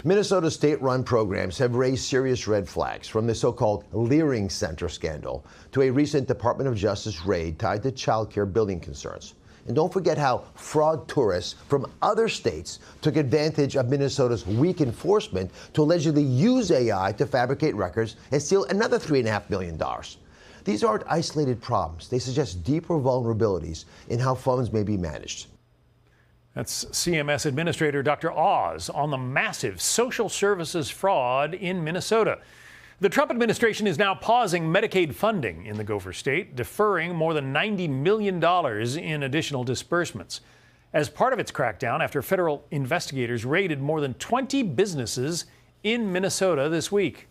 Minnesota state-run programs have raised serious red flags, from the so-called Leering Center scandal to a recent Department of Justice raid tied to child care billing concerns. And don't forget how fraud tourists from other states took advantage of Minnesota's weak enforcement to allegedly use AI to fabricate records and steal another $3.5 million. These aren't isolated problems. They suggest deeper vulnerabilities in how funds may be managed. That's CMS Administrator Dr. Oz on the massive social services fraud in Minnesota. The Trump administration is now pausing Medicaid funding in the Gopher State, deferring more than $90 million in additional disbursements as part of its crackdown after federal investigators raided more than 20 businesses in Minnesota this week.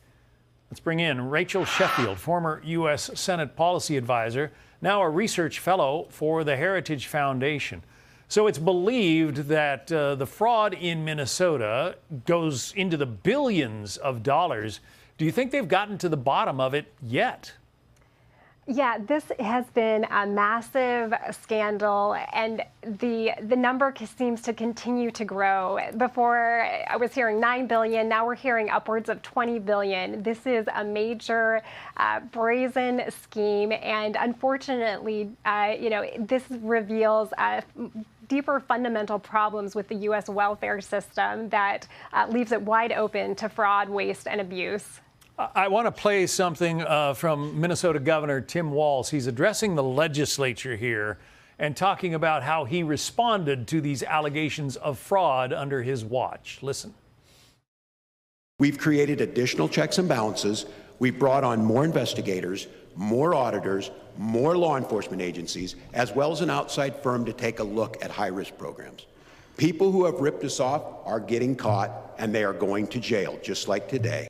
Let's bring in Rachel Sheffield, former U.S. Senate policy advisor, now a research fellow for the Heritage Foundation. So it's believed that the fraud in Minnesota goes into the billions of dollars. Do you think they've gotten to the bottom of it yet? Yeah, this has been a massive scandal, and the number seems to continue to grow. Before, I was hearing $9 billion. Now we're hearing upwards of $20 billion. This is a major brazen scheme, and unfortunately, this reveals deeper fundamental problems with the U.S. welfare system that leaves it wide open to fraud, waste, and abuse. I want to play something from Minnesota Governor Tim Walz. He's addressing the legislature here and talking about how he responded to these allegations of fraud under his watch. Listen. We've created additional checks and balances. We've brought on more investigators, more auditors, more law enforcement agencies, as well as an outside firm to take a look at high-risk programs. People who have ripped us off are getting caught, and they are going to jail, just like today.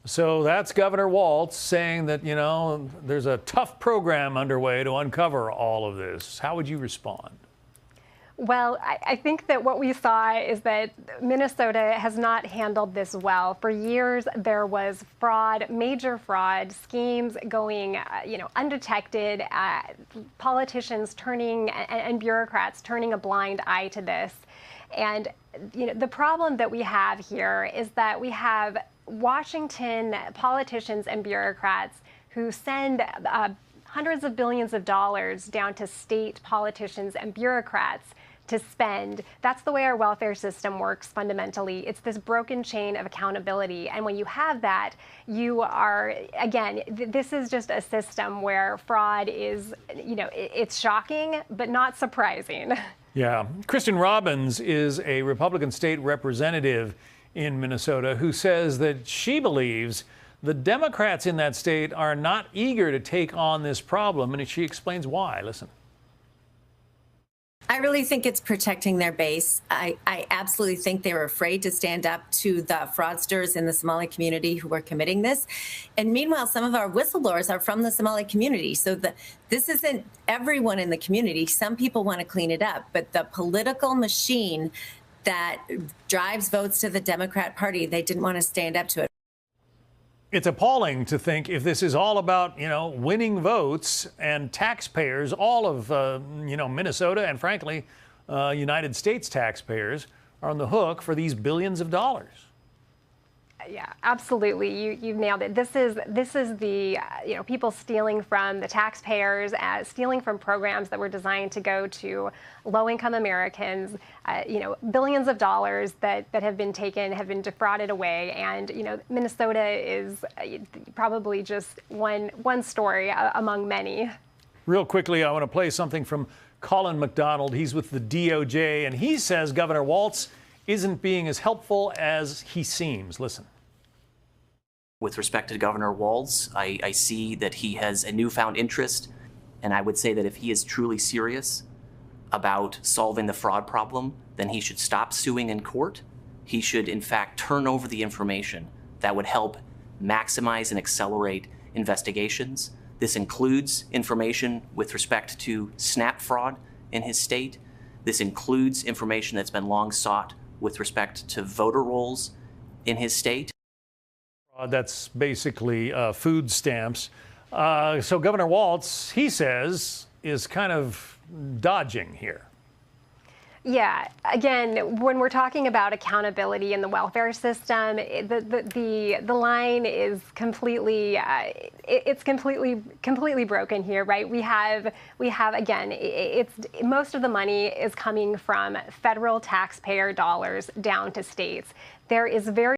So that's Governor Walz saying that, there's a tough program underway to uncover all of this. How would you respond? Well, I think that what we saw is that Minnesota has not handled this well. For years, there was fraud, major fraud, schemes going, undetected, politicians turning and bureaucrats turning a blind eye to this. And, the problem that we have here is that we have Washington politicians and bureaucrats who send hundreds of billions of dollars down to state politicians and bureaucrats to spend. That's the way our welfare system works fundamentally. It's this broken chain of accountability. And when you have that, you are, again, this is just a system where fraud is, it's shocking, but not surprising. Yeah. Kristen Robbins is a Republican state representative in Minnesota who says that she believes the Democrats in that state are not eager to take on this problem, and she explains why. Listen. I really think it's protecting their base. I absolutely think they were afraid to stand up to the fraudsters in the Somali community who were committing this. And meanwhile, some of our whistleblowers are from the Somali community. So this isn't everyone in the community. Some people want to clean it up. But the political machine that drives votes to the Democrat Party, they didn't want to stand up to it. It's appalling to think if this is all about, winning votes and taxpayers, all of, Minnesota and frankly, United States taxpayers are on the hook for these billions of dollars. Yeah, absolutely. You've nailed it. This is the people stealing from the taxpayers, stealing from programs that were designed to go to low-income Americans. Billions of dollars that have been taken, have been defrauded away, and Minnesota is probably just one story among many. Real quickly, I want to play something from Colin McDonald. He's with the DOJ, and he says Governor Walz isn't being as helpful as he seems. Listen. With respect to Governor Walz, I see that he has a newfound interest, and I would say that if he is truly serious about solving the fraud problem, then he should stop suing in court. He should, in fact, turn over the information that would help maximize and accelerate investigations. This includes information with respect to SNAP fraud in his state. This includes information that's been long sought with respect to voter rolls in his state. That's basically food stamps. So Governor Walz, he says, is kind of dodging here. Yeah, again, when we're talking about accountability in the welfare system, the line is completely it's completely broken here, right? We have again, it's most of the money is coming from federal taxpayer dollars down to states. There is very